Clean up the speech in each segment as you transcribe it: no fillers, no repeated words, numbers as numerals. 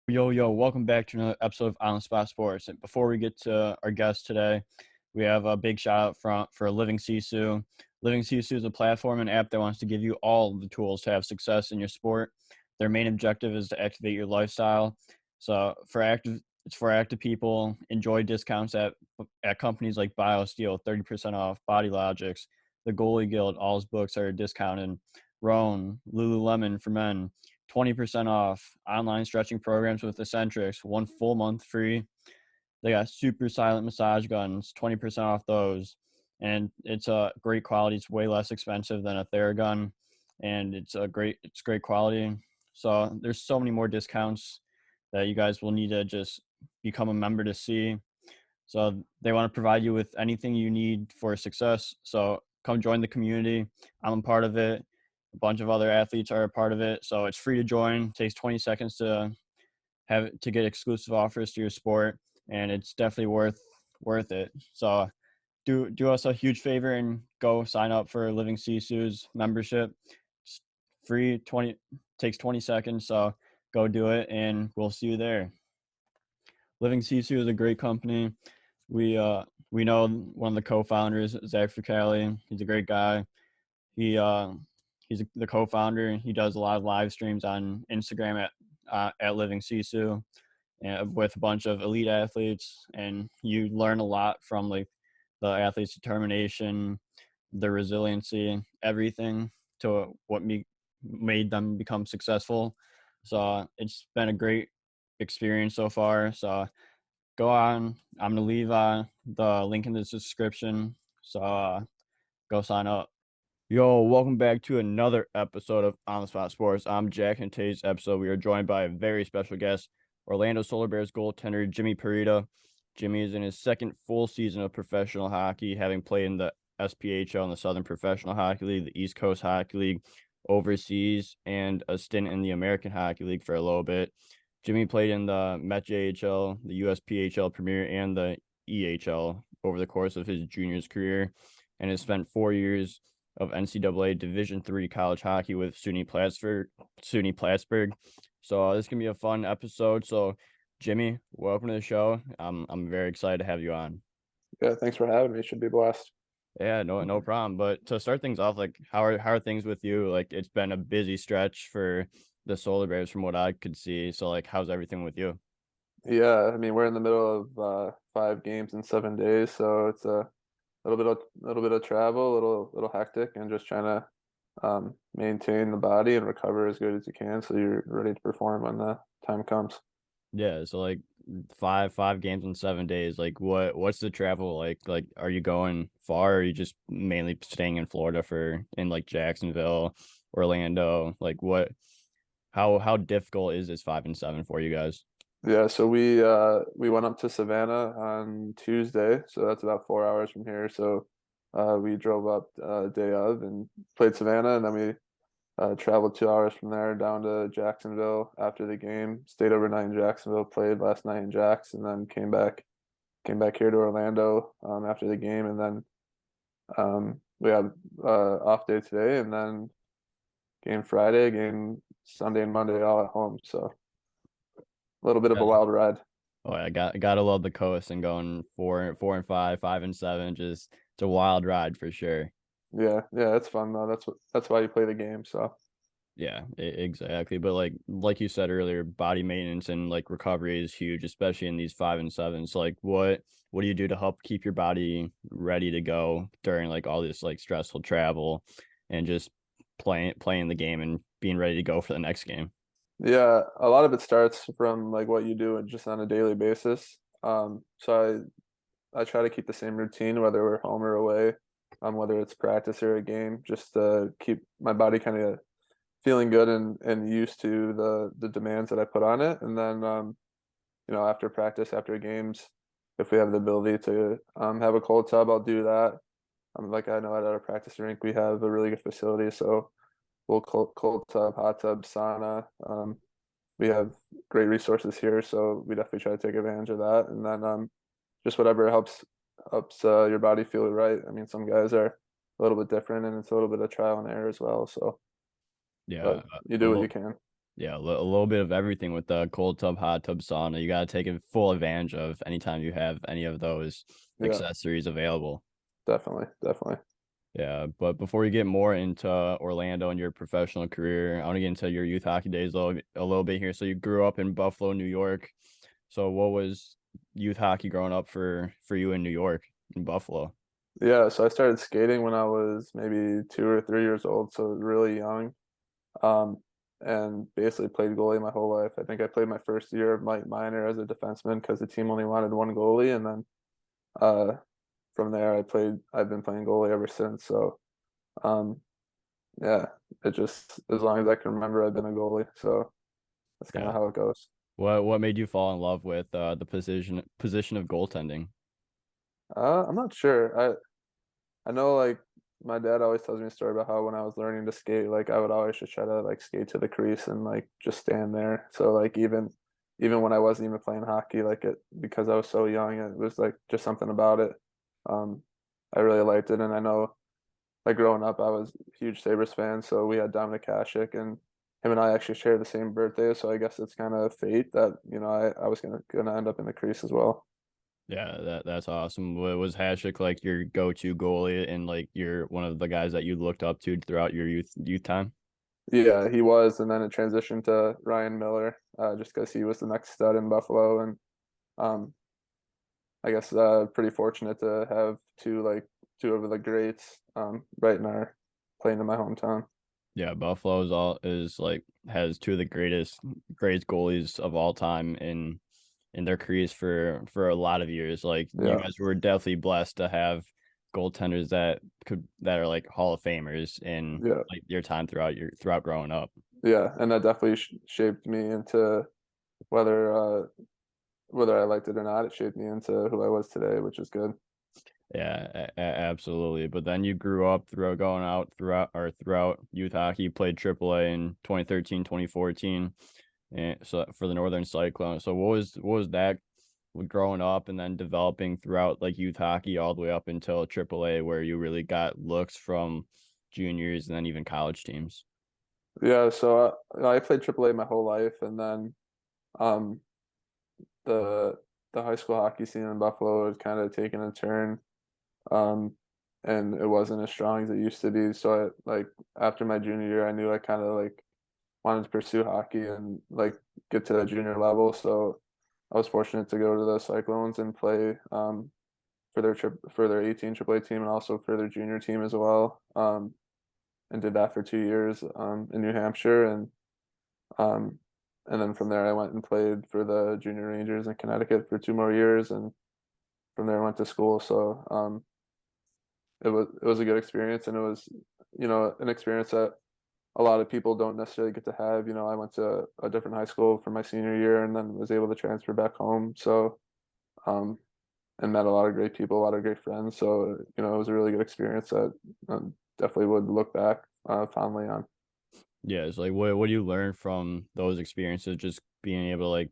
Yo, welcome back to another episode of On the Spot Sports. And before we get to our guest today, we have a big shout out for Living Sisu. Living Sisu is a platform and app that wants to give you all the tools to have success in your sport. Their main objective is to activate your lifestyle. So it's for active people. Enjoy discounts at companies like BioSteel, 30% off, Body Logics, the Goalie Guild, all his books are discounted. Roan, Lululemon for men, 20% off, online stretching programs with Eccentrics, 1 full month free. They got super silent massage guns, 20% off those. And it's a great quality. It's way less expensive than a Theragun, and it's great quality. So there's so many more discounts that you guys will need to just become a member to see. So they want to provide you with anything you need for success. So come join the community. I'm a part of it. A bunch of other athletes are a part of it. So it's free to join. It takes 20 seconds to get exclusive offers to your sport, and it's definitely worth it. So do us a huge favor and go sign up for Living Sisu's membership. It's free, takes 20 seconds. So go do it, and we'll see you there. Living Sisu is a great company. We know one of the co-founders, Zach Fricali. He's a great guy. He's the co-founder. He does a lot of live streams on Instagram at Living Sisu, with a bunch of elite athletes, and you learn a lot from like the athletes' determination, their resiliency, everything to what made them become successful. So it's been a great experience so far. So go on. I'm gonna leave the link in the description. So go sign up. Yo, welcome back to another episode of On the Spot Sports. I'm Jack, and today's episode we are joined by a very special guest, Orlando Solar Bears goaltender Jimmy Poreda. Jimmy is in his second full season of professional hockey, having played in the SPHL and the Southern Professional Hockey League, the East Coast Hockey League, overseas, and a stint in the American Hockey League for a little bit. Jimmy played in the AHL, the USPHL Premier, and the EHL over the course of his juniors career, and has spent 4 years of NCAA Division III college hockey with SUNY Plattsburgh. So this can be a fun episode. So Jimmy, welcome to the show. I'm very excited to have you on. Yeah, thanks for having me. Should be a blast. Yeah, no problem. But to start things off, like how are things with you? Like it's been a busy stretch for the Solar Bears from what I could see. So like how's everything with you? Yeah, I mean we're in the middle of 5 games in 7 days, so it's a little bit of travel, little hectic, and just trying to maintain the body and recover as good as you can, so you're ready to perform when the time comes. Yeah, so like five games in 7 days. Like what's the travel like? Like are you going far, or are you just mainly staying in Florida in like Jacksonville, Orlando? Like how difficult is this 5 and 7 for you guys? Yeah, so we went up to Savannah on Tuesday, so that's about 4 hours from here. So we drove up day of and played Savannah, and then we traveled 2 hours from there down to Jacksonville after the game. Stayed overnight in Jacksonville, played last night in Jacks, and then came back here to Orlando after the game, and then we had off day today, and then game Friday, game Sunday and Monday all at home. So a little bit of a wild ride. Oh, I gotta love the coast and going 4 and 5, 5 and 7. Just it's a wild ride for sure. Yeah, it's fun though. That's why you play the game. So Yeah, exactly. But like you said earlier, body maintenance and like recovery is huge, especially in these 5 and 7s. So like what do you do to help keep your body ready to go during like all this like stressful travel and just playing the game and being ready to go for the next game? yeah, a lot of it starts from like what you do just on a daily basis. So I try to keep the same routine whether we're home or away, whether it's practice or a game, just to keep my body kind of feeling good and used to the demands that I put on it. And then after practice, after games, if we have the ability to have a cold tub, I'll do that. Like I know at our practice rink we have a really good facility, so we'll cold tub, hot tub, sauna. We have great resources here, so we definitely try to take advantage of that. And then just whatever helps your body feel right. I mean, some guys are a little bit different, and it's a little bit of trial and error as well. So, Yeah, but you do what you can. Yeah, a little bit of everything with the cold tub, hot tub, sauna. You gotta take a full advantage of anytime you have any of those Yeah, accessories available. definitely, definitely. Yeah, but before we get more into Orlando and your professional career, I want to get into your youth hockey days a little bit here. So you grew up in Buffalo, New York. So what was youth hockey growing up for you in New York, in Buffalo? Yeah, so I started skating when I was maybe 2 or 3 years old, so really young. Um, and basically played goalie my whole life. I think I played my first year of my minor as a defenseman because the team only wanted one goalie, and then uh, from there I've been playing goalie ever since. So um, yeah, it just as long as I can remember, I've been a goalie. So that's kind Yeah. of how it goes. What made you fall in love with the position of goaltending? I'm not sure. I know like my dad always tells me a story about how when I was learning to skate, like I would always just try to like skate to the crease and like just stand there. So like even when I wasn't even playing hockey, like it because I was so young, it was like just something about it. Um, I really liked it, and I know like growing up, I was a huge Sabres fan, so we had Dominic Hasek, and him and I actually share the same birthday, so I guess it's kind of fate that I was gonna end up in the crease as well. Yeah, that's awesome. Was Hasek like your go-to goalie and like you're one of the guys that you looked up to throughout your youth time? Yeah, he was, and then it transitioned to Ryan Miller, just because he was the next stud in Buffalo, and um, I guess pretty fortunate to have two of the greats right in our playing in my hometown. Yeah, Buffalo's all is like has two of the greatest goalies of all time in their careers for a lot of years. Like you Yeah, guys were definitely blessed to have goaltenders that are like Hall of Famers in yeah, like your time throughout growing up. yeah, and that definitely sh shaped me into whether whether I liked it or not. It shaped me into who I was today, which is good. Yeah, absolutely. But then you grew up throughout going out throughout youth hockey, you played AAA in 2013, 2014, and so for the Northern Cyclone. So what was that with growing up and then developing throughout like youth hockey all the way up until AAA where you really got looks from juniors and then even college teams? Yeah, so I played AAA my whole life, and then um, the the high school hockey scene in Buffalo had kind of taken a turn, um, and it wasn't as strong as it used to be. So after my junior year, I knew I kind of like wanted to pursue hockey and like get to the junior level. So I was fortunate to go to the Cyclones and play for their 18 AAA team and also for their junior team as well. And did that for 2 years in New Hampshire, um, and then from there I went and played for the Junior Rangers in Connecticut for 2 more years, and from there I went to school. So it was a good experience, and it was an experience that a lot of people don't necessarily get to have. I went to a different high school for my senior year, and then was able to transfer back home. So um, and met a lot of great people, a lot of great friends. So it was a really good experience that definitely would look back fondly on. Yeah, it's like what do you learn from those experiences? Just being able to like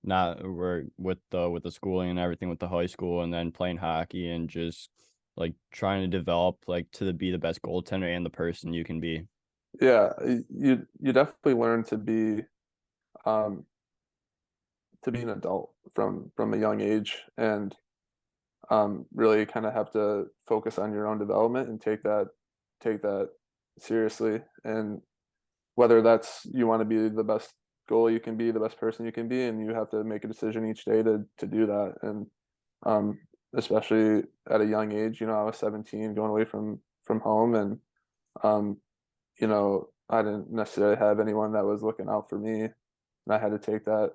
not work with the schooling and everything with the high school, and then playing hockey and just like trying to develop like be the best goaltender and the person you can be. Yeah, you definitely learn um, to be an adult from a young age, and really kind of have to focus on your own development and take that seriously. And whether that's you want to be the best goal you can be, the best person you can be, and you have to make a decision each day to do that. And um, especially at a young age, I was 17, going away from home, and um, I didn't necessarily have anyone that was looking out for me, and I had to take that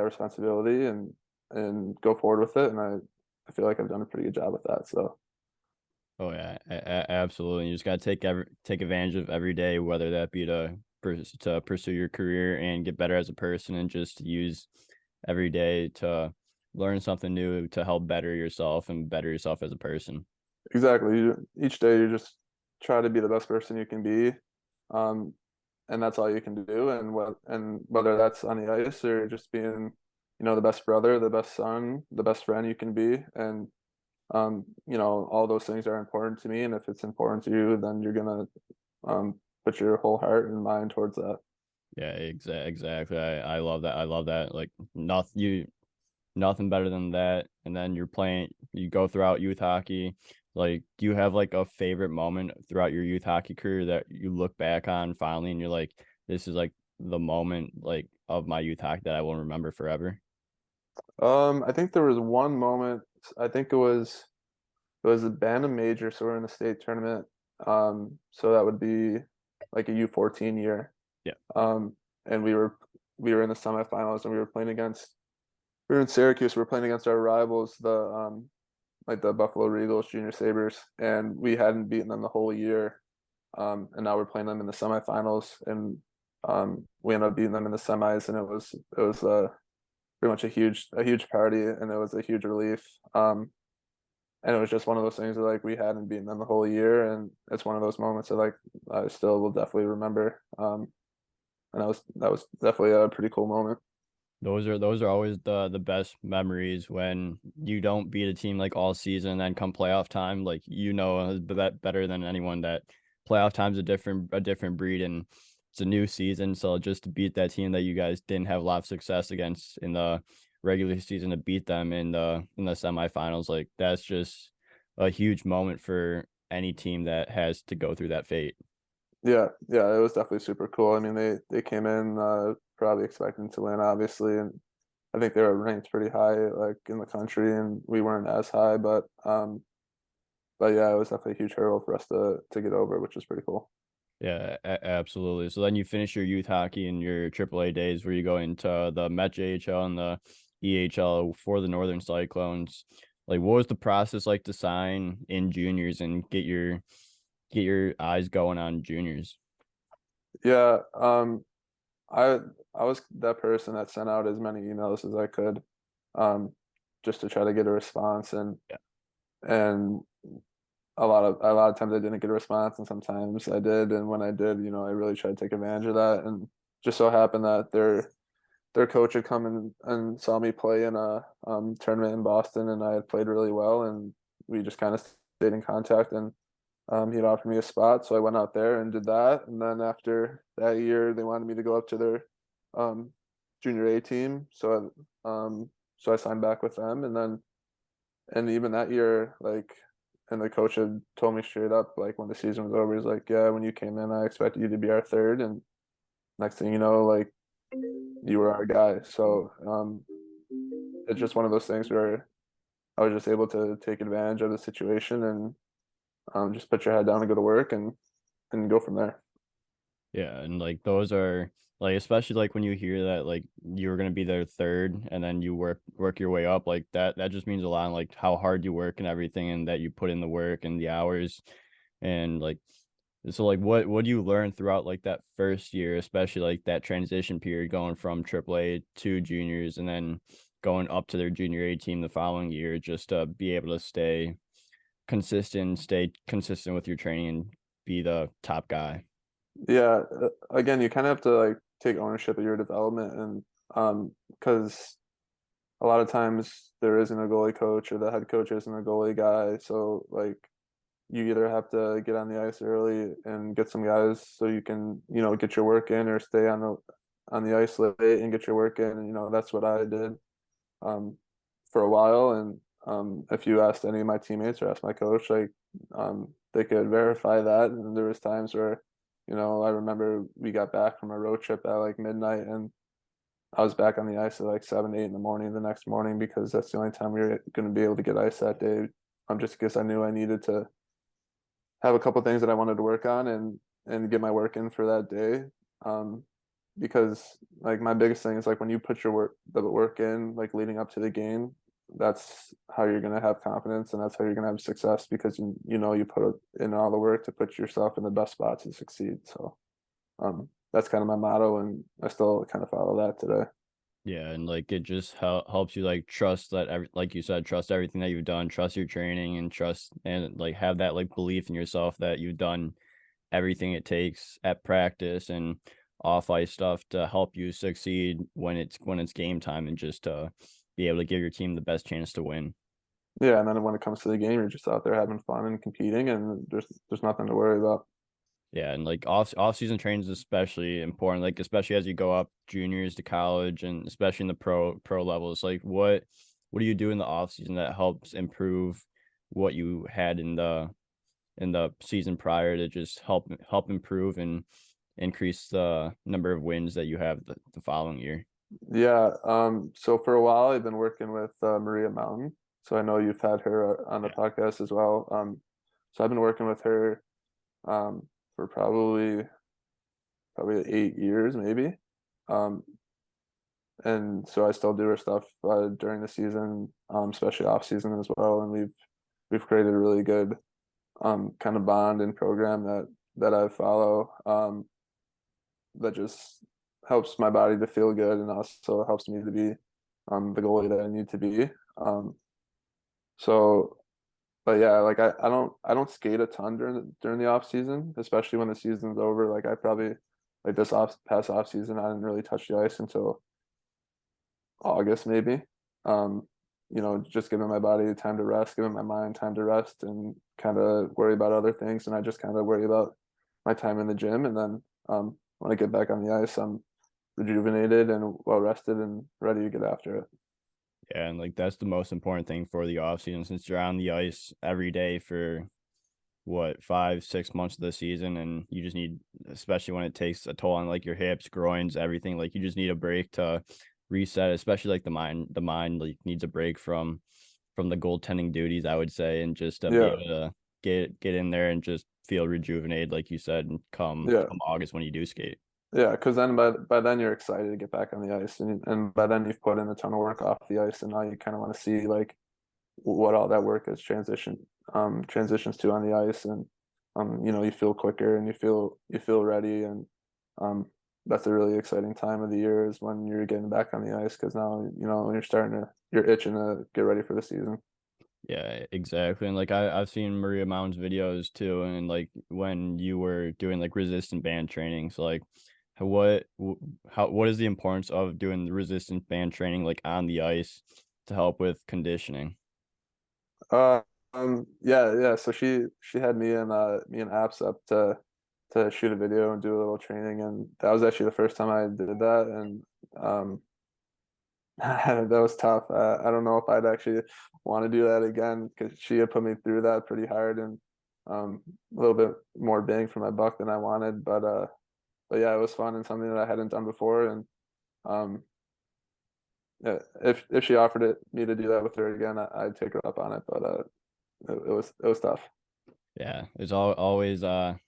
responsibility and go forward with it. And I feel like I've done a pretty good job with that. So Oh yeah, absolutely. You just gotta take advantage of every day, whether that be to pursue your career and get better as a person, and just use every day to learn something new to help better yourself and better yourself as a person. exactly, each day you just try to be the best person you can be, um, and that's all you can do. And whether that's on the ice or just being, the best brother, the best son, the best friend you can be, and all those things are important to me. And if it's important to you, then you're gonna put your whole heart and mind towards that. Yeah, exactly. I love that. I love that. Like nothing better than that. And then you go throughout youth hockey. Like, do you have like a favorite moment throughout your youth hockey career that you look back on fondly and you're like, this is like the moment like of my youth hockey that I will remember forever? I think there was one moment. I think it was a Bantam major, so we're in the state tournament. So that would be like a U14 year. Yeah. Um, and we were in the semifinals, and we were in Syracuse. We were playing against our rivals, like the Buffalo Regals, Junior Sabres, and we hadn't beaten them the whole year. And now we're playing them in the semifinals, and we ended up beating them in the semis, and it was pretty much a huge party, and it was a huge relief. And it was just one of those things that like we hadn't beaten them the whole year, and it's one of those moments that like I still will definitely remember. And that was definitely a pretty cool moment. Those are always the best memories when you don't beat a team like all season and then come playoff time, like better than anyone that playoff time's a different breed and it's a new season. So just to beat that team that you guys didn't have a lot of success against in the regular season to beat them in the semifinals, like that's just a huge moment for any team that has to go through that fate. Yeah, yeah, it was definitely super cool. I mean, they came in probably expecting to win, obviously, and I think they were ranked pretty high, like in the country, and we weren't as high, but yeah, it was definitely a huge hurdle for us to get over, which was pretty cool. Yeah, absolutely. So then you finish your youth hockey and your AAA days where you go into the Met JHL and the EHL for the Northern Cyclones. Like, what was the process like to sign in juniors and get your eyes going on juniors? Yeah, I I was that person that sent out as many emails as I could, um, just to try to get a response, and a lot of times I didn't get a response, and sometimes I did, and when I did, I really tried to take advantage of that, and just so happened that their coach had come and saw me play in a tournament in Boston, and I had played really well, and we just kind of stayed in contact, and he'd offered me a spot, so I went out there and did that, and then after that year, they wanted me to go up to their um, junior A team, so I signed back with them, and even that year, like, and the coach had told me straight up, like when the season was over, he's like, "Yeah, when you came in, I expected you to be our third, and next thing you know, like you were our guy." So it's just one of those things where I was just able to take advantage of the situation and just put your head down and go to work and go from there. Yeah, and like those are like especially like when you hear that like you're gonna be their third and then you work your way up like that just means a lot and like how hard you work and everything and that you put in the work and the hours and like so like what do you learn throughout like that first year, especially like that transition period going from AAA to juniors and then going up to their junior A team the following year just to be able to stay consistent with your training and be the top guy. Yeah, again, you kind of have to like take ownership of your development and because a lot of times there isn't a goalie coach or the head coach isn't a goalie guy, so like you either have to get on the ice early and get some guys so you can, get your work in or stay on the ice late and get your work in. And, that's what I did for a while. And if you asked any of my teammates or asked my coach, like they could verify that. And there was times where, I remember we got back from a road trip at like midnight and I was back on the ice at like 7, 8 in the morning the next morning because that's the only time we were going to be able to get ice that day. Just because I knew I needed to have a couple things that I wanted to work on and get my work in for that day. Um, because like my biggest thing is like when you put the work in like leading up to the game, that's how you're gonna have confidence and that's how you're gonna have success because you put in all the work to put yourself in the best spot to succeed. So that's kind of my motto, and I still kind of follow that today. Yeah, and like it just helps you like trust that like you said, trust everything that you've done, trust your training, and trust and like have that like belief in yourself that you've done everything it takes at practice and off ice stuff to help you succeed when it's game time and just to be able to give your team the best chance to win. Yeah, and then when it comes to the game, you're just out there having fun and competing, and there's nothing to worry about. Yeah, and like off-season training is especially important, like especially as you go up juniors to college and especially in the pro levels. Like what do you do in the off season that helps improve what you had in the season prior to just help improve and increase the number of wins that you have the following year? Yeah, so for a while I've been working with Maria Mountain. So I know you've had her on the Yeah. podcast as well. So I've been working with her for probably 8 years maybe. Um, and so I still do her stuff during the season, especially off season as well. And we've created a really good kind of bond and program that I follow that just helps my body to feel good and also helps me to be the goalie that I need to be. Um, so, but yeah, like I don't skate a ton during the off season, especially when the season's over. Like I probably like this past off season, I didn't really touch the ice until August maybe. Just giving my body time to rest, giving my mind time to rest, and kind of worry about other things. And I just kind of worry about my time in the gym, and then when I get back on the ice, I'm rejuvenated and well rested and ready to get after it. Yeah, and like that's the most important thing for the off season since you're on the ice every day for what 5 6 months of the season and you just need especially when it takes a toll on like your hips groins everything like you just need a break to reset especially like the mind like needs a break from the goaltending duties I would say and just to be Yeah, able to get in there and just feel rejuvenated like you said and yeah, come August when you do skate. yeah. Because then by then you're excited to get back on the ice, and by then you've put in a ton of work off the ice, and now you kind of want to see like what all that work has transitions to on the ice, and you feel quicker and you feel ready, and um that's a really exciting time of the year is when you're getting back on the ice because now you're itching to get ready for the season. Yeah, exactly. And like I've seen Maria Mountain's videos too, and like when you were doing like resistant band training. So like what is the importance of doing the resistant band training like on the ice to help with conditioning? Uh, yeah. So she had me and Apps up to shoot a video and do a little training, and that was actually the first time I did that, and um, that was tough. I don't know if I'd actually want to do that again because she had put me through that pretty hard and a little bit more bang for my buck than I wanted, but yeah, it was fun and something that I hadn't done before, and um, yeah, if she offered me to do that with her again, I'd take her up on it, but it was tough. Yeah, it's always a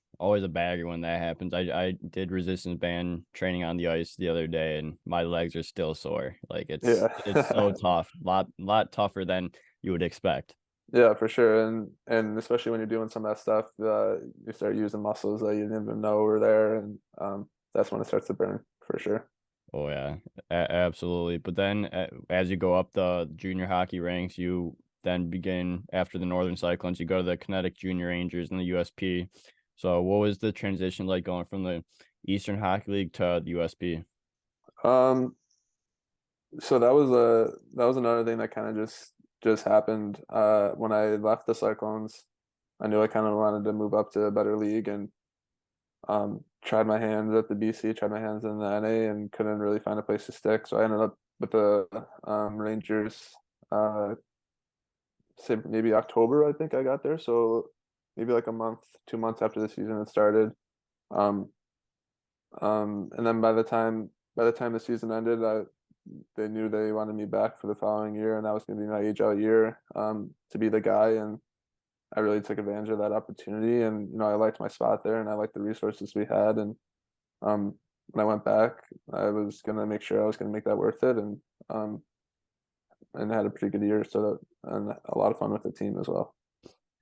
bagger when that happens. I did resistance band training on the ice the other day and my legs are still sore. Like it's so Yeah. tough. Lot tougher than you would expect. Yeah, for sure. And especially when you're doing some of that stuff, you start using muscles that you didn't even know were there, and that's when it starts to burn for sure. Oh yeah, absolutely. But then as you go up the junior hockey ranks, you then begin after the Northern Cyclones, you go to the Kinetic Junior Rangers and the USP. So what was the transition like going from the Eastern Hockey League to the USP? Um, so that was another thing that kind of just happened. When I left the Cyclones, I knew I kind of wanted to move up to a better league and tried my hands at the BC, tried my hands in the NA, and couldn't really find a place to stick. So I ended up with the Rangers. Say maybe October, I think I got there. So maybe like a month, 2 months after the season had started. Um, and then by the time the season ended, they knew they wanted me back for the following year, and that was going to be my age out year to be the guy. And I really took advantage of that opportunity. And I liked my spot there, and I liked the resources we had. And when I went back, I was going to make sure I was going to make that worth it, um, and I had a pretty good year. And a lot of fun with the team as well.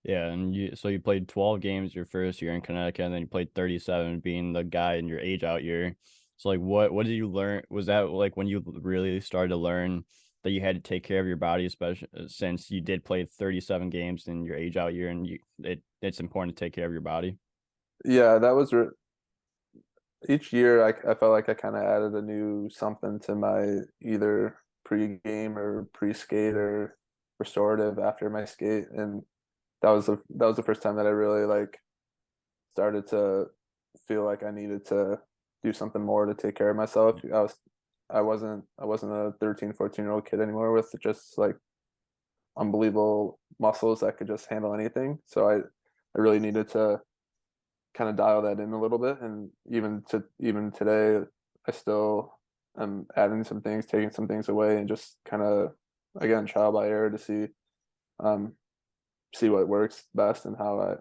Yeah, and you played 12 games your first year in Connecticut, and then you played 37 being the guy in your age out year. So like what did you learn? Was that like when you really started to learn that you had to take care of your body, especially since you did play 37 games in your age out year and it's important to take care of your body? Yeah, that was each year I felt like I kind of added a new something to my either pre-game or pre-skate or restorative after my skate, and that was the first time that I really like started to feel like I needed to do something more to take care of myself. I wasn't a 13, 14-year-old kid anymore with just like unbelievable muscles that could just handle anything. So I really needed to kind of dial that in a little bit. And even today, I still am adding some things, taking some things away, and just kind of again trial by error to um see what works best and how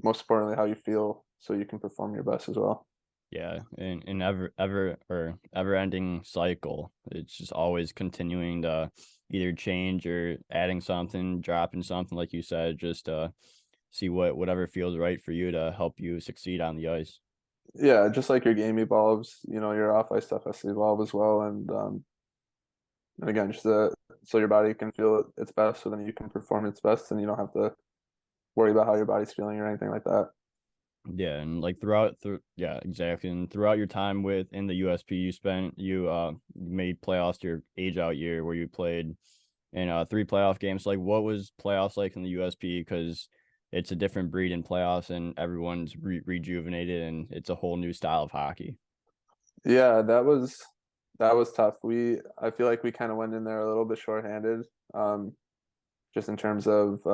most importantly how you feel so you can perform your best as well. Yeah, and ever ending cycle. It's just always continuing to either change or adding something, dropping something, like you said, just see whatever feels right for you to help you succeed on the ice. Yeah, just like your game evolves, your off ice stuff has to evolve as well. And again, just so your body can feel its best, so then you can perform its best, and you don't have to worry about how your body's feeling or anything like that. Yeah, and like yeah, exactly. And throughout your time in the USP, you made playoffs your age out year where you played in 3 playoff games. Like, what was playoffs like in the USP? Because it's a different breed in playoffs, and everyone's rejuvenated, and it's a whole new style of hockey. Yeah, that was tough. I feel like we kind of went in there a little bit shorthanded, just in terms of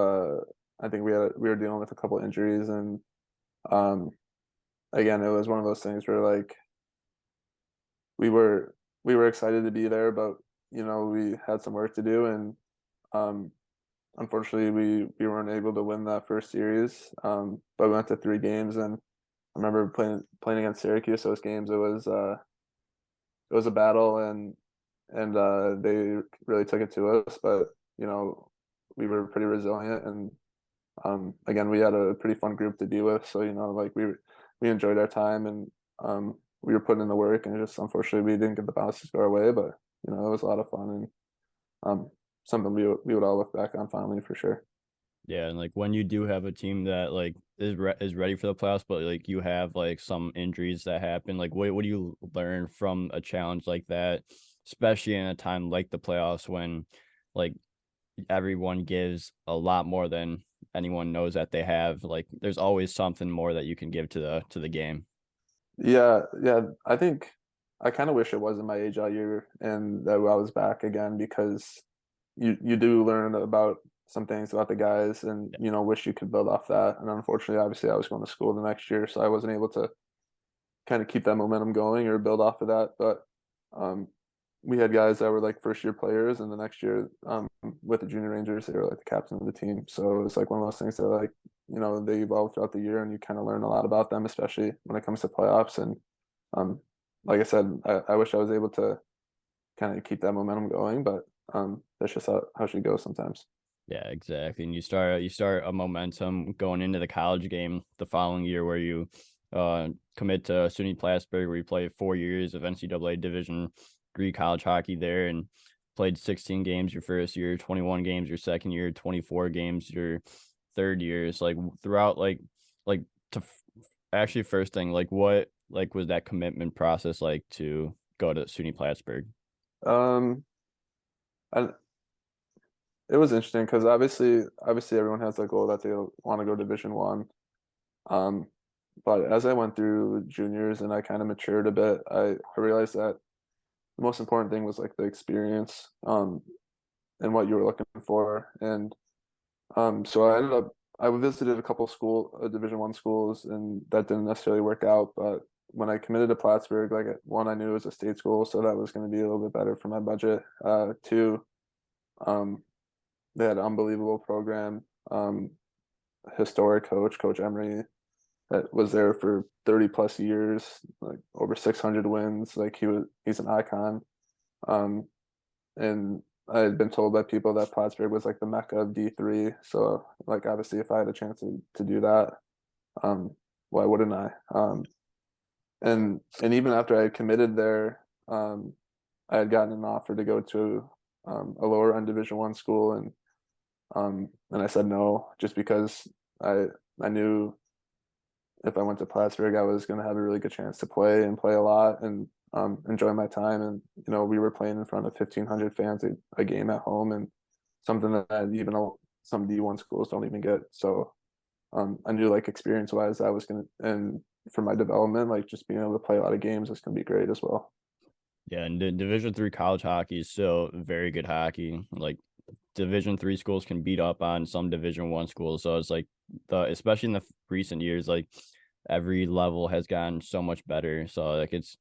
I think we were dealing with a couple injuries, and um, again, it was one of those things where like we were we were excited to be there, but we had some work to do, and um, unfortunately we weren't able to win that first series. But we went to 3 games, and I remember playing against Syracuse those games. It was a battle, and they really took it to us, but you know we were pretty resilient, and again we had a pretty fun group to be with, so like we enjoyed our time, and we were putting in the work, and just unfortunately we didn't get the bounces go our way, but it was a lot of fun, and something we would all look back on fondly for sure. Yeah, and like when you do have a team that like is ready for the playoffs, but like you have like some injuries that happen, like what do you learn from a challenge like that, especially in a time like the playoffs when like everyone gives a lot more than anyone knows that they have. Like there's always something more that you can give to the game. Yeah, yeah. I think I kind of wish it wasn't my age out year and that I was back again, because you do learn about some things about the guys, and wish you could build off that. And unfortunately, obviously, I was going to school the next year, so I wasn't able to kind of keep that momentum going or build off of that. But um, we had guys that were like first year players, and the next year with the junior Rangers, they were like the captain of the team. So it was like one of those things that like they evolve throughout the year, and you kind of learn a lot about them, especially when it comes to playoffs. And um, like I said, I wish I was able to kind of keep that momentum going, but that's just how she goes sometimes. Yeah, exactly. And you start a momentum going into the college game the following year where you commit to SUNY Plattsburgh where you play 4 years of NCAA Division III college hockey there and played 16 games your first year, 21 games your second year, 24 games your third year. It's like throughout like to actually first thing, like what like was that commitment process like to go to SUNY Plattsburgh? Um, I, it was interesting because obviously everyone has that goal that they want to go Division 1. Um, but as I went through juniors and I kind of matured a bit, I realized that the most important thing was like the experience, and what you were looking for. And so I visited a couple Division 1 schools, and that didn't necessarily work out. But when I committed to Plattsburgh, like one, I knew it was a state school, so that was going to be a little bit better for my budget. Two, um, they had an unbelievable program, historic Coach Emery, that was there for 30 plus years, like over 600 wins. Like he's an icon. Um, and I had been told by people that Plattsburgh was like the mecca of D3. So like obviously if I had a chance to do that, um, why wouldn't I? And even after I had committed there, I had gotten an offer to go to a lower end Division 1 school, and I said no, just because I knew if I went to Plattsburgh, I was going to have a really good chance to play and play a lot, and enjoy my time. And we were playing in front of 1,500 fans a game at home, and something that even some D1 schools don't even get. So I knew like experience wise, I was gonna, and for my development, like just being able to play a lot of games is gonna be great as well. Yeah, and Division 3 college hockey is still very good hockey. Like Division 3 schools can beat up on some Division 1 schools. So it's like especially in the recent years, like every level has gotten so much better. So like it's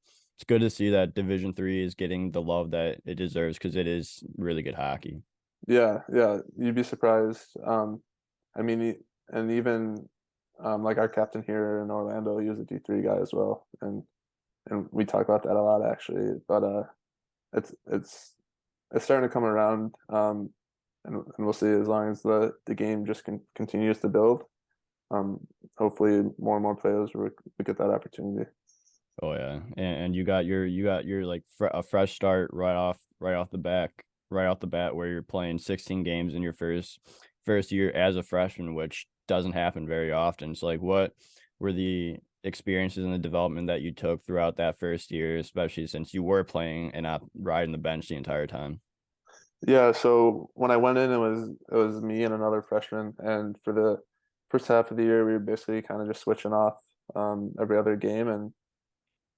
good to see that Division 3 is getting the love that it deserves because it is really good hockey. Yeah, yeah, you'd be surprised. I mean, and even like our captain here in Orlando, he was a D3 guy as well, and we talk about that a lot actually. But it's it's it's starting to come around, and we'll see as long as the game just continues to build. Hopefully, more and more players will get that opportunity. Oh yeah, and you got your like a fresh start right off the bat where you're playing 16 games in your first year as a freshman, which doesn't happen very often. So like, what were the experiences and the development that you took throughout that first year, especially since you were playing and not riding the bench the entire time? Yeah, so when I went in, it was me and another freshman, and for the first half of the year, we were basically kind of just switching off every other game, and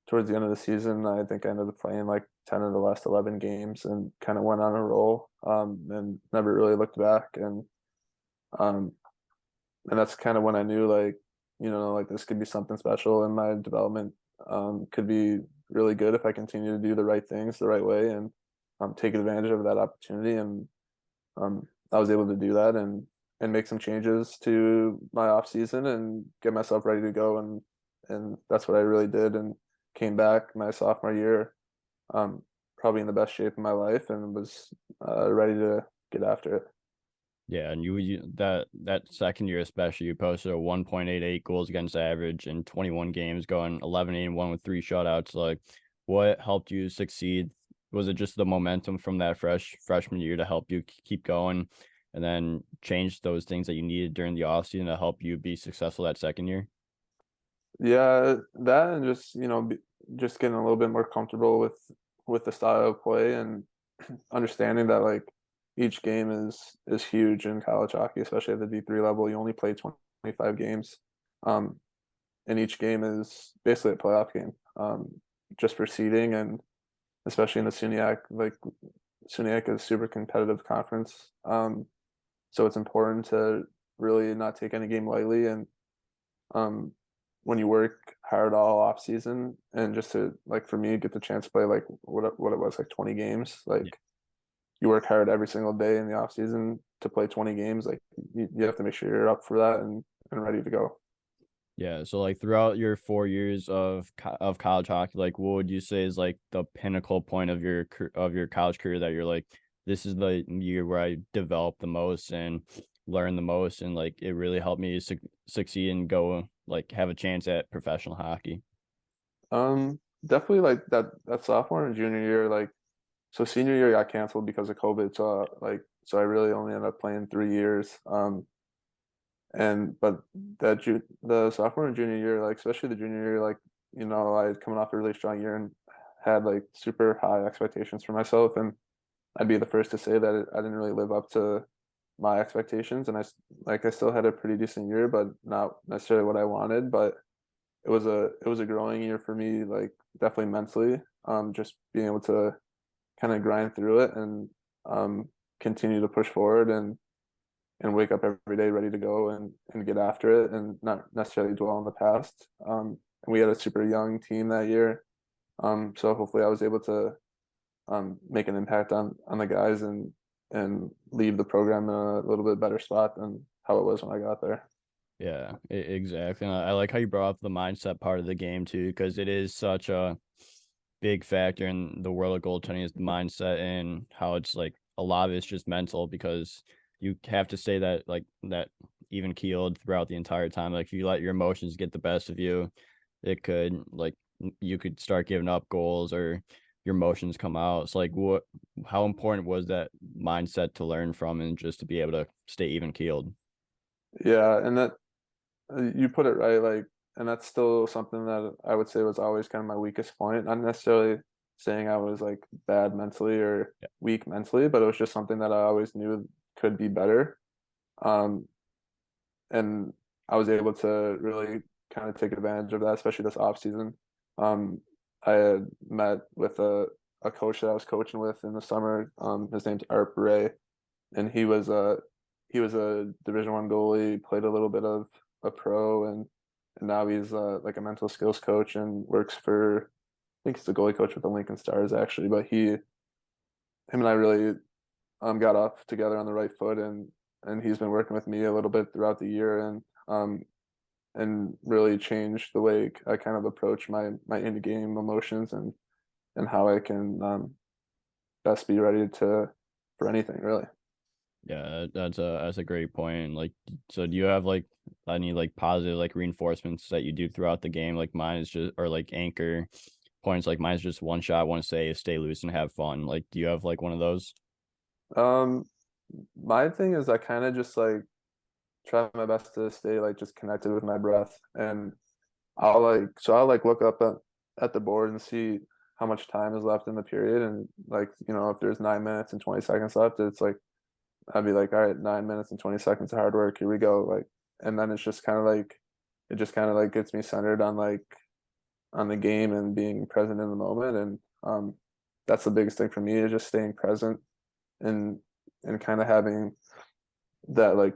towards the end of the season, I think I ended up playing like 10 of the last 11 games and kind of went on a roll, and never really looked back, um, and that's kind of when I knew like like this could be something special, and my development could be really good if I continue to do the right things the right way and take advantage of that opportunity. And I was able to do that and make some changes to my off season and get myself ready to go, and that's what I really did, and came back my sophomore year, um, probably in the best shape of my life, and was ready to get after it. Yeah, and that second year especially, you posted a 1.88 goals against average in 21 games, going 11-8-1 with three shutouts. Like, what helped you succeed? Was it just the momentum from that freshman year to help you keep going, and then change those things that you needed during the offseason to help you be successful that second year? Yeah, that and just just getting a little bit more comfortable with the style of play, and understanding that like each game is huge in college hockey, especially at the D3 level. You only play 25 games, um, and each game is basically a playoff game, just for seeding, and especially in the SUNYAC, like SUNYAC is a super competitive conference, so it's important to really not take any game lightly, and um, when you work hard all off season, and just to like for me get the chance to play like what it was like 20 games, like you work hard every single day in the off season to play 20 games, like you have to make sure you're up for that and ready to go. Yeah, so, like, throughout your 4 years of college hockey, like, what would you say is, like, the pinnacle point of your college career that you're like, "This is the year where I developed the most and learned the most, and, like, it really helped me succeed and go, like, have a chance at professional hockey." Definitely like that sophomore and junior year, like so senior year got canceled because of COVID, so so I really only ended up playing 3 years. And but the sophomore and junior year, like especially the junior year, like I had coming off a really strong year and had like super high expectations for myself, and I'd be the first to say that I didn't really live up to my expectations, and I still had a pretty decent year, but not necessarily what I wanted. But it was a growing year for me, like definitely mentally, just being able to kind of grind through it and continue to push forward and wake up every day ready to go and get after it and not necessarily dwell on the past. And we had a super young team that year, so hopefully I was able to make an impact on the guys and leave the program in a little bit better spot than how it was when I got there. Yeah, exactly, and I like how you brought up the mindset part of the game too, because it is such a big factor in the world of goaltending is the mindset and how it's like a lot of it's just mental because you have to stay that even keeled throughout the entire time. Like if you let your emotions get the best of you, it could like you could start giving up goals or your emotions come out. It's like how important was that mindset to learn from and just to be able to stay even keeled? Yeah, and that you put it right, like, and that's still something that I would say was always kind of my weakest point. Not necessarily saying I was like bad mentally or Yeah. weak mentally, but it was just something that I always knew could be better. Um, and I was able to really kind of take advantage of that, especially this off season. Um, I had met with a coach that I was coaching with in the summer. His name's Art Ray, and he was a Division I goalie, played a little bit of a pro, and now he's like a mental skills coach and works for, I think he's the goalie coach with the Lincoln Stars actually. But him and I really got off together on the right foot, and he's been working with me a little bit throughout the year, and really changed the way I kind of approach my in game emotions and how I can best be ready to for anything really. Yeah, that's a great point. Like, so do you have like any like positive like reinforcements that you do throughout the game? Like mine is just or like anchor points. Like mine's just one shot, one save, stay loose and have fun. Like, do you have like one of those? Um, my thing is I kind of just like try my best to stay like just connected with my breath, and I'll like look up at the board and see how much time is left in the period, and like if there's 9 minutes and 20 seconds left, it's like I'd be like, all right, 9 minutes and 20 seconds of hard work, here we go, like, and then it's just kind of like it just kind of like gets me centered on like on the game and being present in the moment, and that's the biggest thing for me is just staying present and kind of having that like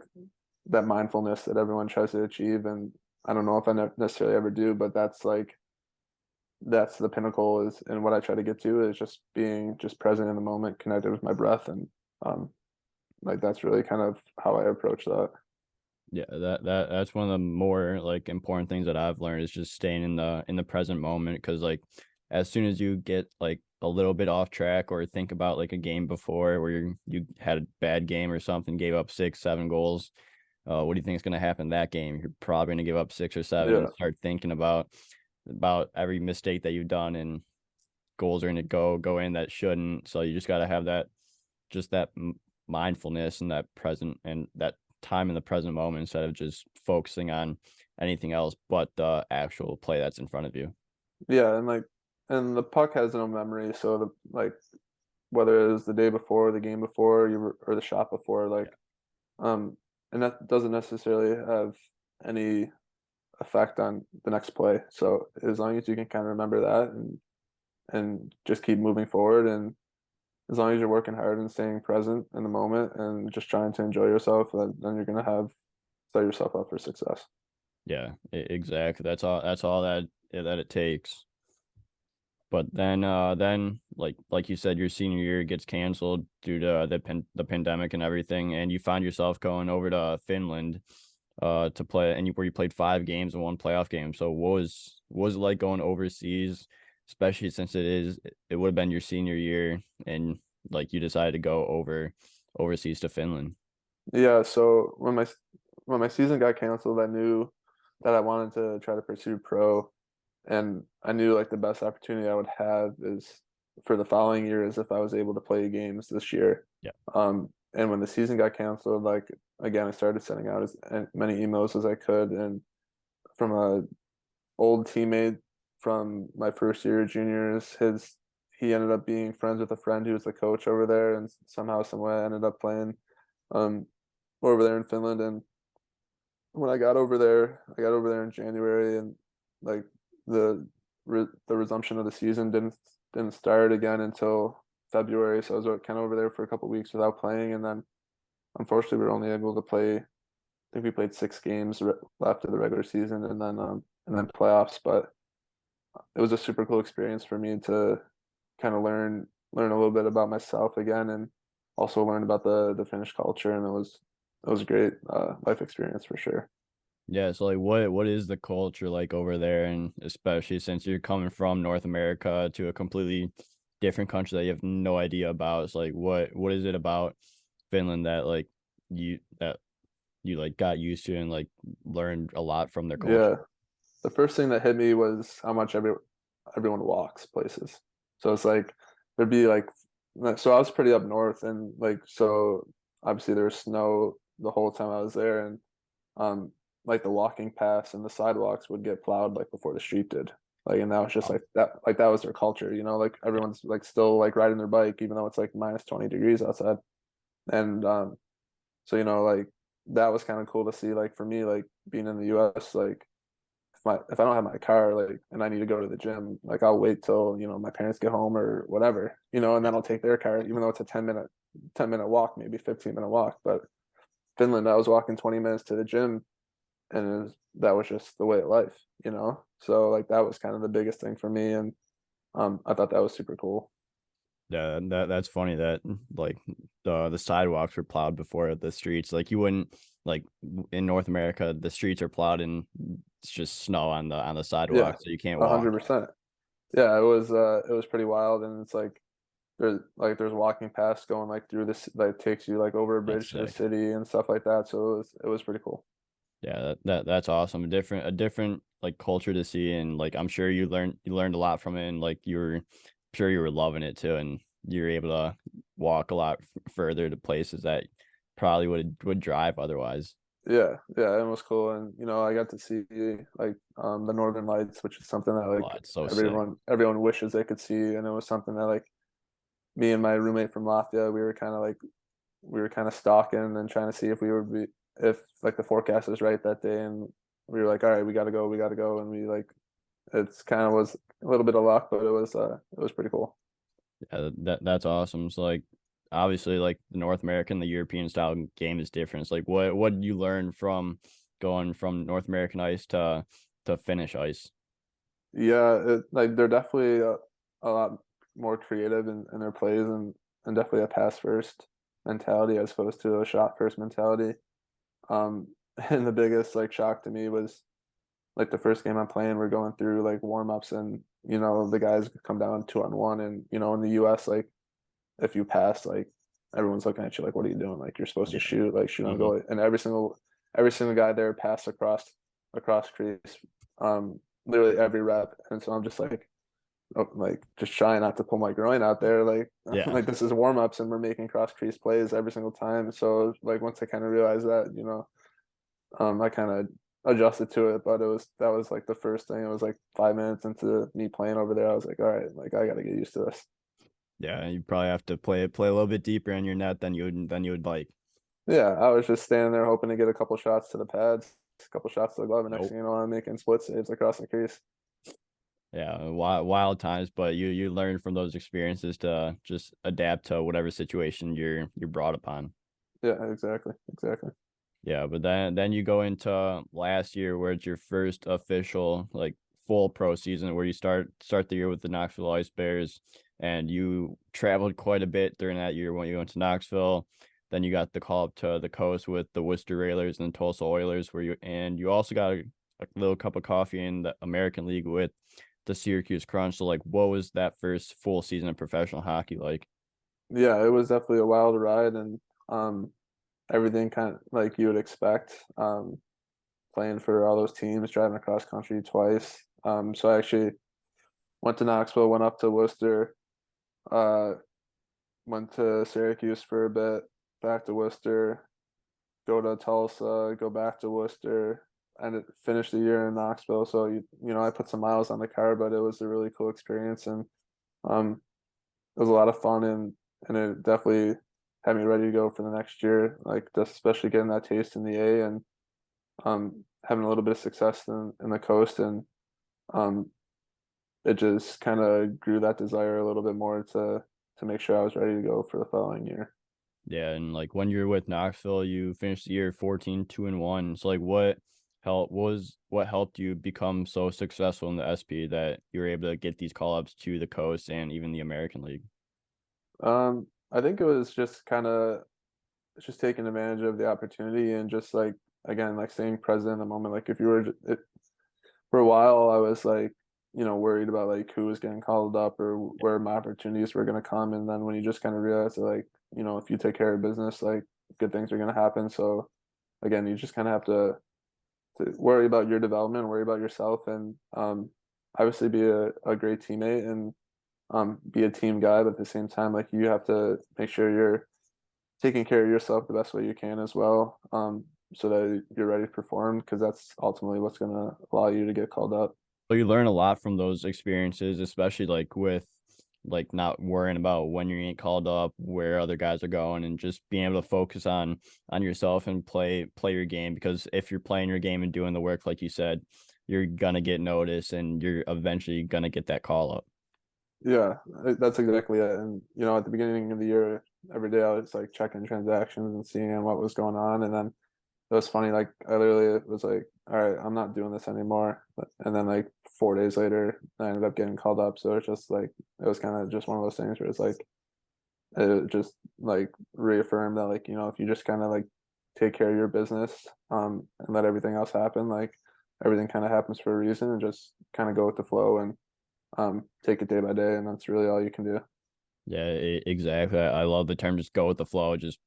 that mindfulness that everyone tries to achieve. And I don't know if I necessarily ever do, but that's the pinnacle is, and what I try to get to is just being just present in the moment, connected with my breath, and um, like that's really kind of how I approach that. Yeah, that's one of the more like important things that I've learned is just staying in the present moment. Because like as soon as you get like a little bit off track or think about like a game before where you had a bad game or something, gave up 6, 7 goals, what do you think is going to happen that game? You're probably going to give up 6 or 7 and Yeah, start thinking about every mistake that you've done, and goals are going to go in that shouldn't. So you just got to have that just that mindfulness and that present and that time in the present moment instead of just focusing on anything else but the actual play that's in front of you. yeah, and like and the puck has no memory, so the like whether it was the day before, the game before, or the shot before, like um, and that doesn't necessarily have any effect on the next play. So as long as you can kind of remember that and just keep moving forward, and as long as you're working hard and staying present in the moment and just trying to enjoy yourself, then you're gonna have set yourself up for success. Yeah, exactly. That's all that it takes. But then like you said, your senior year gets canceled due to the pandemic and everything, and you find yourself going over to Finland to play, and where you played 5 games and 1 playoff game. So what was it like going overseas, especially since it would have been your senior year, and like you decided to go overseas to Finland? Yeah, so when my season got canceled, I knew that I wanted to try to pursue pro, and I knew like the best opportunity I would have is for the following year is if I was able to play games this year. Yeah. And when the season got canceled, like again, I started sending out as many emails as I could, and from a old teammate from my first year of juniors, he ended up being friends with a friend who was the coach over there, and somehow, some way, I ended up playing um over there in Finland. And when I got over there in January, and like the resumption of the season didn't start again until February. So I was kind of over there for a couple of weeks without playing, and then unfortunately we were only able to play. I think we played 6 games left of the regular season, and then playoffs. But it was a super cool experience for me to kind of learn a little bit about myself again, and also learn about the Finnish culture. And it was a great life experience for sure. Yeah, so like what is the culture like over there, and especially since you're coming from North America to a completely different country that you have no idea about. It's like what is it about Finland that like you like got used to and like learned a lot from their culture? Yeah, the first thing that hit me was how much everyone walks places. So it's like there'd be so I was pretty up north, and like so obviously there was snow the whole time I was there, and um like the walking paths and the sidewalks would get plowed like before the street did. Like, and that was just Oh, like that was their culture, like yeah. everyone's like still like riding their bike even though it's like minus 20 degrees outside. And so like that was kind of cool to see, like for me, like being in the US, like if I don't have my car, like, and I need to go to the gym, like I'll wait till, my parents get home or whatever, and then I'll take their car, even though it's a 10-minute walk, maybe 15-minute walk. But Finland, I was walking 20 minutes to the gym, and that was just the way of life. So like that was kind of the biggest thing for me, and I thought that was super cool. Yeah, that's funny that like the sidewalks were plowed before the streets. Like you wouldn't like in North America, the streets are plowed and it's just snow on the Yeah, sidewalk, so you can't a walk. hundred percent. Yeah, it was pretty wild, and it's like there's walking paths going like through this that takes you like over a That's bridge to the sick. city and stuff like that. So it was pretty cool. Yeah, that's awesome. A different like culture to see, and like I'm sure you learned a lot from it, and like sure you were loving it too, and you're able to walk a lot further to places that probably would drive otherwise. Yeah, yeah, it was cool, and I got to see like the Northern Lights, which is something that Oh, like it's so sick. everyone wishes they could see, and it was something that like me and my roommate from Latvia, we were kind of stalking and trying to see if like the forecast is right that day, and we were like, all right, we gotta go, and we like it's kind of was a little bit of luck, but it was pretty cool. Yeah, that's awesome. So like obviously like the North American, the European style game is different. It's like what did you learn from going from North American ice to Finnish ice? Yeah, like they're definitely a lot more creative in their plays, and definitely a pass first mentality as opposed to a shot first mentality. Um, and the biggest like shock to me was like the first game I'm playing, we're going through like warm ups, and the guys come down 2-on-1, and in the U.S. like if you pass, like everyone's looking at you like, what are you doing? Like you're supposed to Yeah. shoot, like shoot on Hmm. goal, and every single guy there pass across crease, literally every rep, and so I'm just like, oh, like just trying not to pull my groin out there, like Yeah. like this is warm ups, and we're making cross crease plays every single time. So like once I kind of realized that, I kind of adjusted to it, but that was like the first thing. It was like 5 minutes into me playing over there. I was like, all right, like I got to get used to this. Yeah, you probably have to play a little bit deeper in your net than you would like. Yeah, I was just standing there hoping to get a couple shots to the pads, a couple shots to the glove, and next Nope. thing you know, I'm making split saves across the crease. Yeah, wild times, but you learn from those experiences to just adapt to whatever situation you're brought upon. Yeah, exactly, exactly. Yeah, but then you go into last year where it's your first official like full pro season where you start the year with the Knoxville Ice Bears, and you traveled quite a bit during that year when you went to Knoxville. Then you got the call up to the coast with the Worcester Railers and Tulsa Oilers where you also got a little cup of coffee in the American League with the Syracuse Crunch. So like what was that first full season of professional hockey like? Yeah, it was definitely a wild ride, and um, everything kind of like you would expect. Playing for all those teams, driving across country twice. So I actually went to Knoxville, went up to Worcester, uh, went to Syracuse for a bit, back to Worcester, go to Tulsa, go back to Worcester, and finished the year in Knoxville. So I put some miles on the car, but it was a really cool experience, and um, it was a lot of fun, and it definitely had me ready to go for the next year. Like just especially getting that taste in the A, and having a little bit of success in the coast, and um, it just kind of grew that desire a little bit more to make sure I was ready to go for the following year. Yeah, and like when you were with Knoxville, you finished the year 14-2-1. So like what helped you become so successful in the SP that you were able to get these call ups to the coast and even the American League? I think it was just taking advantage of the opportunity, and just like again like staying present in the moment. Like if you were for a while, I was like worried about like who was getting called up or where my opportunities were going to come, and then when you just kind of realize that like if you take care of business, like good things are going to happen. So again, you just kind of have to worry about your development, worry about yourself, and obviously be a great teammate, and be a team guy, but at the same time, like you have to make sure you're taking care of yourself the best way you can as well, so that you're ready to perform, because that's ultimately what's going to allow you to get called up. So you learn a lot from those experiences, especially like with like not worrying about when you're getting called up, where other guys are going, and just being able to focus on yourself and play your game. Because if you're playing your game and doing the work, like you said, you're gonna get noticed and you're eventually gonna get that call up. Yeah, that's exactly it. And at the beginning of the year, every day I was like checking transactions and seeing what was going on. And then it was funny, like I literally was like, all right, I'm not doing this anymore. And then like 4 days later, I ended up getting called up. So it's just like it was kind of just one of those things where it's like it just like reaffirmed that like if you just kind of like take care of your business and let everything else happen, like everything kind of happens for a reason, and just kind of go with the flow and take it day by day, and that's really all you can do. Yeah, exactly. I love the term just go with the flow. Just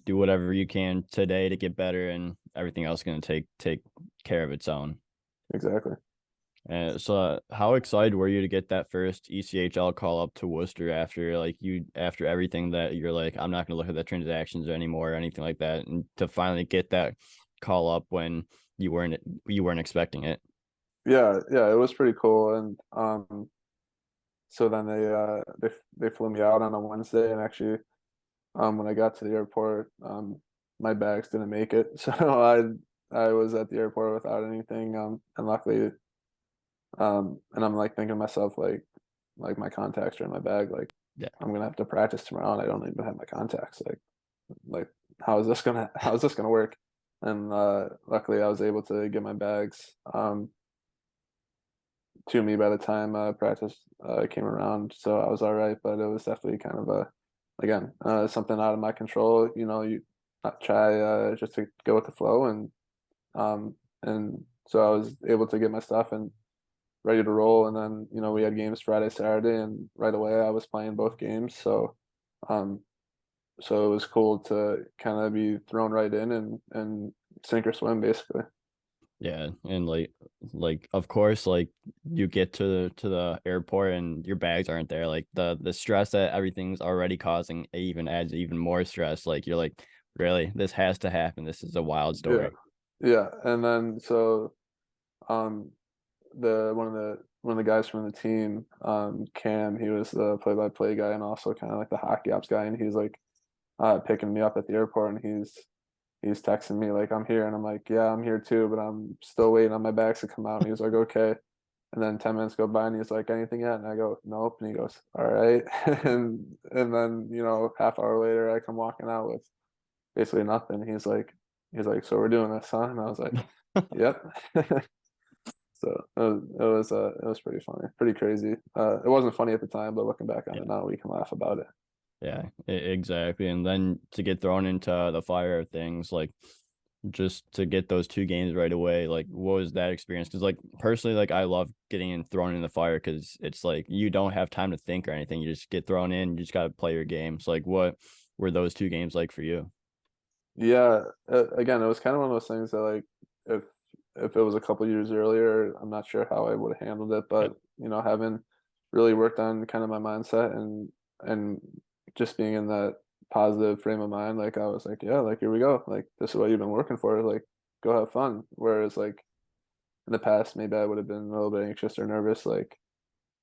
do whatever you can today to get better, and everything else is gonna take care of its own. Exactly. So how excited were you to get that first ECHL call up to Worcester after everything that you're like, I'm not gonna look at the transactions anymore or anything like that, and to finally get that call up when you weren't expecting it. Yeah, yeah, it was pretty cool. And so then they flew me out on a Wednesday, and actually when I got to the airport, my bags didn't make it. So I was at the airport without anything. And luckily, and I'm like thinking to myself like my contacts are in my bag, like Yeah. I'm gonna have to practice tomorrow and I don't even have my contacts. Like how is this gonna work? And luckily I was able to get my bags to me by the time practice came around, so I was all right. But it was definitely kind of a again something out of my control. You try just to go with the flow, and so I was able to get my stuff and ready to roll. And then we had games Friday, Saturday, and right away I was playing both games. Um, so it was cool to kind of be thrown right in and sink or swim basically. Yeah, and like of course, like you get to the airport and your bags aren't there. Like the stress that everything's already causing even adds even more stress. Like you're like, really, this has to happen. This is a wild Yeah, story. yeah. And then so um, the one of the guys from the team, Cam, he was the play-by-play guy and also kind of like the hockey ops guy, and he's like picking me up at the airport, and he's texting me like I'm here, and I'm like, yeah, I'm here too, but I'm still waiting on my bags to come out. And he's like, okay. And then 10 minutes go by, and he's like, anything yet? And I go, nope. And he goes, all right. And then half hour later, I come walking out with basically nothing. He's like, so we're doing this, huh? And I was like, yep. So it was pretty funny, pretty crazy. It wasn't funny at the time, but looking back on Yeah, it now, we can laugh about it. yeah, exactly. And then to get thrown into the fire of things, like just to get those two games right away, like what was that experience? Because like personally, like I love getting thrown in the fire because it's like you don't have time to think or anything. You just get thrown in. You just got to play your game. So like, what were those two games like for you? Yeah, again, it was kind of one of those things that like if if it was a couple years earlier, I'm not sure how I would have handled it. Yeah, But having really worked on kind of my mindset and just being in that positive frame of mind, like I was like, yeah, like here we go, like this is what you've been working for, like go have fun. Whereas like in the past, maybe I would have been a little bit anxious or nervous, like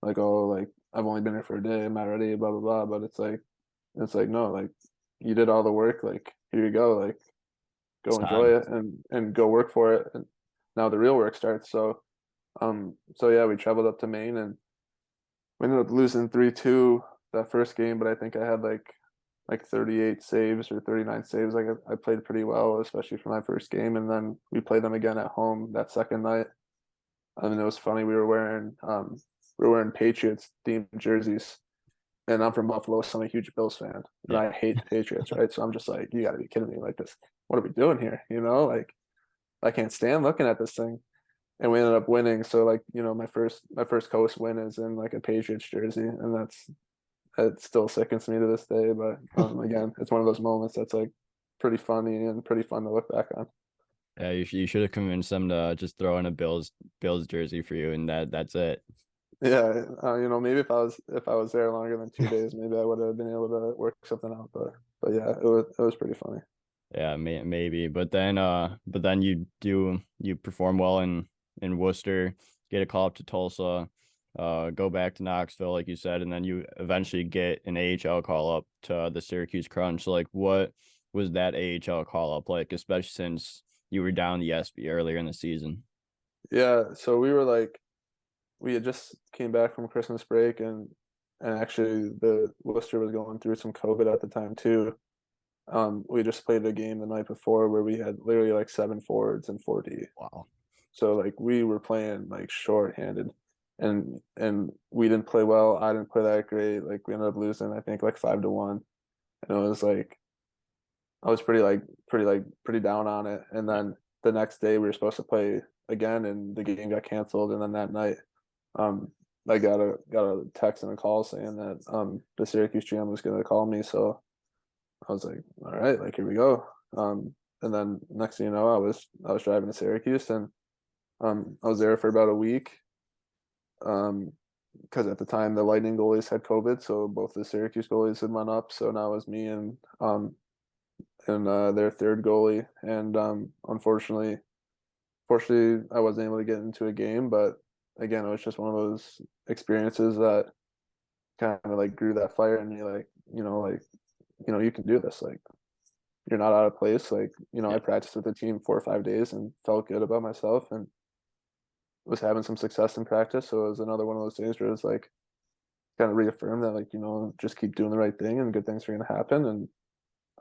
oh, like I've only been here for a day, am I ready, blah blah blah. But it's like no, like you did all the work, like here you go, like it's go time. enjoy it and go work for it. And now the real work starts. So yeah, we traveled up to Maine, and we ended up losing 3-2 that first game, but I think I had like 38 saves or 39 saves. Like I played pretty well, especially for my first game. And then we played them again at home that second night. I mean, it was funny. We were wearing Patriots themed jerseys, and I'm from Buffalo, so I'm a huge Bills fan, and Yeah. I hate the Patriots, right? So I'm just like, you got to be kidding me! Like this, what are we doing here? Like I can't stand looking at this thing. And we ended up winning. So like, my first coast win is in like a Patriots jersey, and it still sickens me to this day. But again, it's one of those moments that's like pretty funny and pretty fun to look back on. Yeah, you should have convinced them to just throw in a Bills jersey for you, and that's it. Yeah, maybe if I was there longer than 2 days, maybe I would have been able to work something out. But yeah, it was pretty funny. Yeah, maybe. But then you perform well in Worcester, get a call up to Tulsa, go back to Knoxville, like you said, and then you eventually get an AHL call up to the Syracuse Crunch. So, like, what was that AHL call up like, especially since you were down the SB earlier in the season? Yeah, so we had just came back from Christmas break, and actually the Worcester was going through some COVID at the time too. We just played a game the night before where we had literally like seven forwards and 4D. Wow. So like we were playing like shorthanded, and we didn't play well. I didn't play that great. Like we ended up losing, I think like 5-1. And it was like I was pretty down on it. And Yeah. then the next day we were supposed to play again, and the game got canceled. And then that night, um, I got a text and a call saying that the Syracuse GM was going to call me. So I was like, all right, like here we go. And then next thing you know, I was driving to Syracuse, and I was there for about a week. Because at the time the Lightning goalies had COVID, so both the Syracuse goalies had went up. So now it was me and their third goalie, and fortunately, I wasn't able to get into a game. But again, it was just one of those experiences that kind of like grew that fire in me. Like you can do this. Like you're not out of place. Like I Yeah. practiced with the team 4 or 5 days and felt good about myself and was having some success in practice. So it was another one of those days where it was like kind of reaffirm that like just keep doing the right thing and good things are going to happen.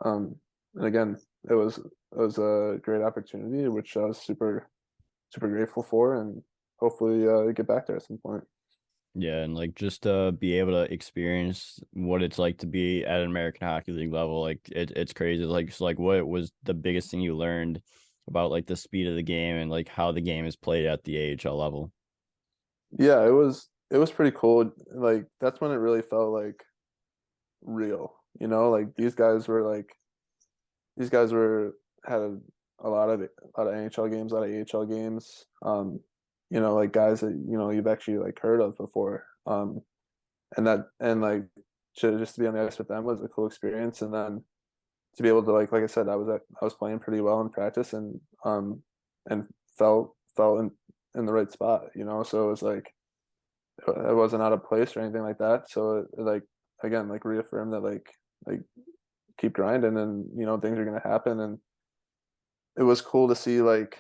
Um and again, it was a great opportunity which I was super grateful for, and hopefully get back there at some point. Yeah, and like just to be able to experience what it's like to be at an American Hockey League level, like it's crazy. Like so like what was the biggest thing you learned about like the speed of the game and like how the game is played at the AHL level? Yeah, it was pretty cool. Like that's when it really felt like real. Like these guys were had a lot of NHL games, a lot of AHL games. Like guys that you've actually like heard of before. And like just to be on the ice with them was a cool experience. And then to be able to like I said, I was playing pretty well in practice, and felt in the right spot. So it was like I wasn't out of place or anything like that. So like again, like reaffirmed that like keep grinding, and things are gonna happen. And it was cool to see like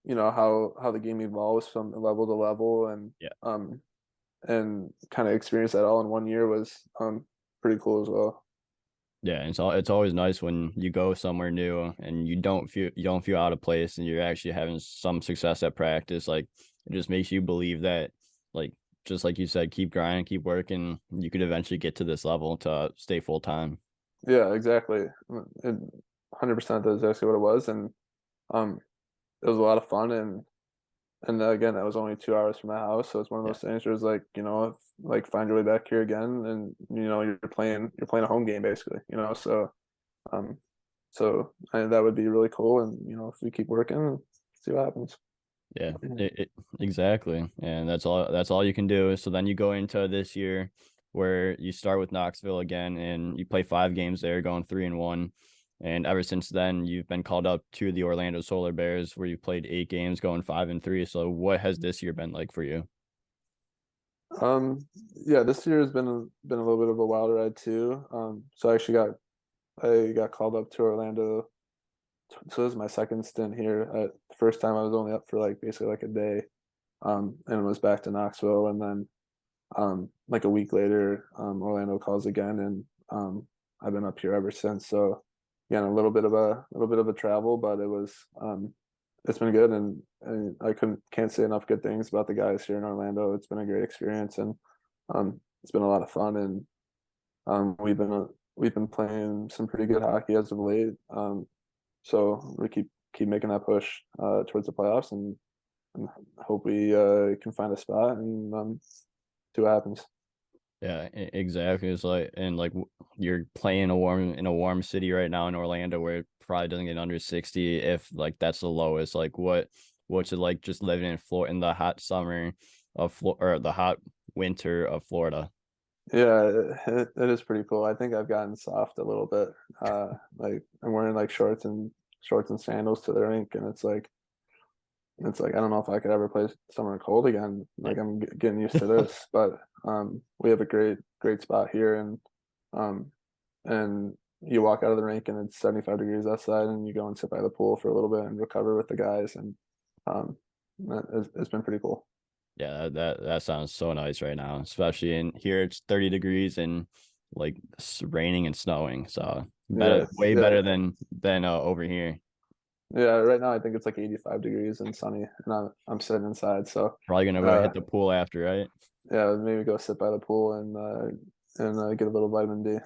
how the game evolves from level to level, Yeah. and kind of experience that all in one year was pretty cool as well. Yeah, and it's always nice when you go somewhere new and you don't feel out of place and you're actually having some success at practice. Like it just makes you believe that like just like you said, keep grinding, keep working, you could eventually get to this level to stay full time. Yeah, exactly. 100% that's exactly what it was. And um it was a lot of fun. And again, that was only 2 hours from my house, so it's one of Yeah. those things where it's like, if, like find your way back here again, and you're playing a home game basically. Um, that would be really cool, and if we keep working, see what happens. Yeah, exactly. And that's all you can do. So then you go into this year where you start with Knoxville again and you play 5 games there, going 3-1. And ever since then, you've been called up to the Orlando Solar Bears where you played 8 games, going 5-3. So what has this year been like for you? Um, yeah, this year has been a little bit of a wild ride too. So I got called up to Orlando. So this is my second stint here. The first time I was only up for like basically like a day, and was back to Knoxville, and then like a week later, Orlando calls again, and I've been up here ever since. So again, a little bit of a travel, but it's been good, and I can't say enough good things about the guys here in Orlando. It's been a great experience, and it's been a lot of fun, and we've been playing some pretty good hockey as of late. So we keep making that push towards the playoffs, and hope we can find a spot and see what happens. Yeah, exactly. It's like and like you're playing in a warm city right now in Orlando where it probably doesn't get under 60 if like that's the lowest. Like what's it like just living in Florida in the hot summer of or the hot winter of Florida? Yeah, it is pretty cool. I think I've gotten soft a little bit. Like I'm wearing like shorts and sandals to the rink, and it's like I don't know if I could ever play somewhere cold again. Yeah. Like I'm getting used to this, but we have a great spot here, um, and you walk out of the rink and it's 75 degrees outside, and you go and sit by the pool for a little bit and recover with the guys, and um, It's been pretty cool. Yeah, that sounds so nice right now, especially in here. It's 30 degrees and like raining and snowing. So Yeah, better, way yeah, better than over here. yeah. Right now, I think it's like 85 degrees and sunny, and I'm sitting inside. So, Probably gonna go uh, hit the pool after, right? yeah, maybe go sit by the pool and get a little vitamin D.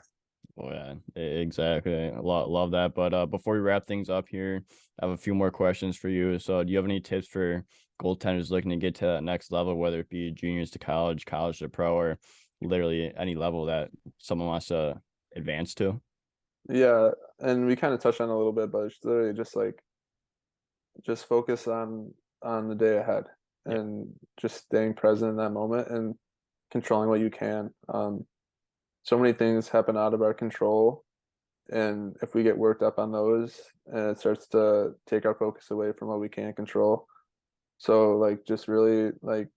Oh yeah, exactly. Love that. But before we wrap things up here, I have a few more questions for you. So, do you have any tips for goaltenders looking to get to that next level, whether it be juniors to college, college to pro, or literally any level that someone wants to advance to? Yeah, and we kind of touched on it a little bit, but it's literally just like just focus on the day ahead Yeah, and just staying present in that moment and controlling what you can. So many things happen out of our control, and if we get worked up on those, and it starts to take our focus away from what we can't control. So like just really like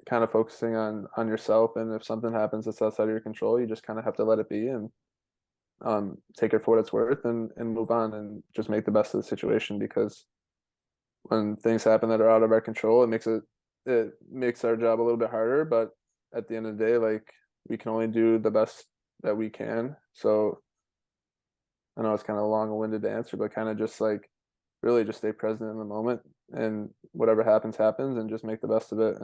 kind of focusing on yourself, and if something happens that's outside of your control, you just kind of have to let it be and take it for what it's worth and move on and just make the best of the situation because when things happen that are out of our control, it makes our job a little bit harder. But at the end of the day, like we can only do the best that we can. So I know it's kind of a long-winded answer, but kind of just like really just stay present in the moment and whatever happens, happens and just make the best of it.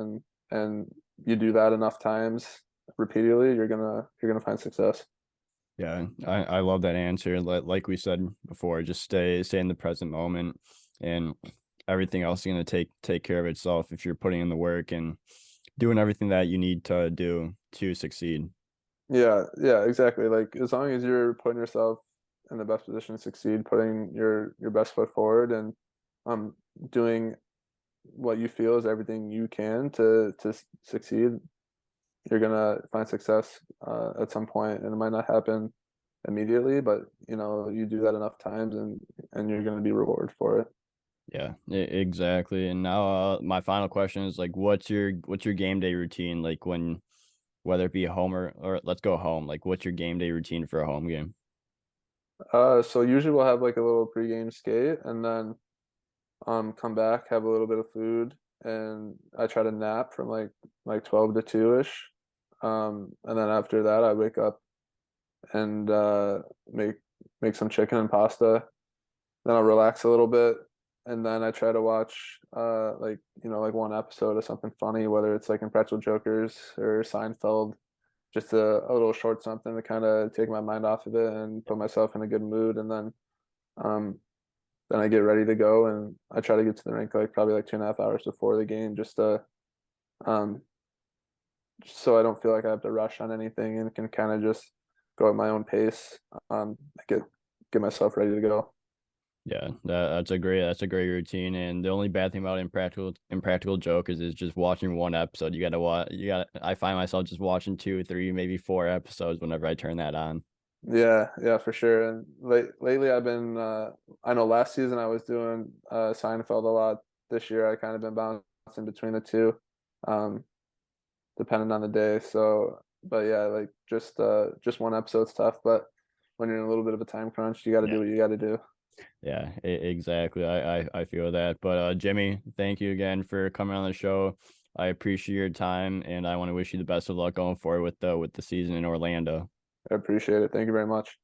And you do that enough times repeatedly, you're gonna find success. yeah. I love that answer. Like we said before, just stay in the present moment, and everything else is gonna take care of itself if you're putting in the work and doing everything that you need to do to succeed. Yeah, yeah, exactly. Like as long as you're putting yourself in the best position to succeed, putting your best foot forward and um doing what you feel is everything you can to succeed, you're gonna find success at some point, and it might not happen immediately, but you know you do that enough times, and you're gonna be rewarded for it. Yeah, exactly. And now, my final question is like, what's your game day routine? Like when, whether it be home or let's go home. Like, what's your game day routine for a home game? So usually we'll have like a little pregame skate, and then come back, have a little bit of food, and I try to nap from like 12 to 2 ish. And then after that, I wake up and make some chicken and pasta. Then I'll relax a little bit, and then I try to watch like like one episode of something funny, whether it's like Impractical Jokers or Seinfeld, just a little short something to kind of take my mind off of it and put myself in a good mood, and um, then I get ready to go, and I try to get to the rink like probably like 2.5 hours before the game, um, just so I don't feel like I have to rush on anything and can kind of just go at my own pace. Get myself ready to go. Yeah, that's a great routine. And the only bad thing about impractical jokers is just watching one episode. You gotta watch. You got. I find myself just watching two, three, maybe four episodes whenever I turn that on. Yeah, yeah, for sure. And lately, I've been. I know last season I was doing Seinfeld a lot. This year, I kind of been bouncing between the two, um, depending on the day. So, but yeah, like just one episode's tough. But when you're in a little bit of a time crunch, you got to Yeah. do what you got to do. Yeah, exactly. I feel that. But Jimmy, thank you again for coming on the show. I appreciate your time, and I want to wish you the best of luck going forward with the season in Orlando. I appreciate it. Thank you very much.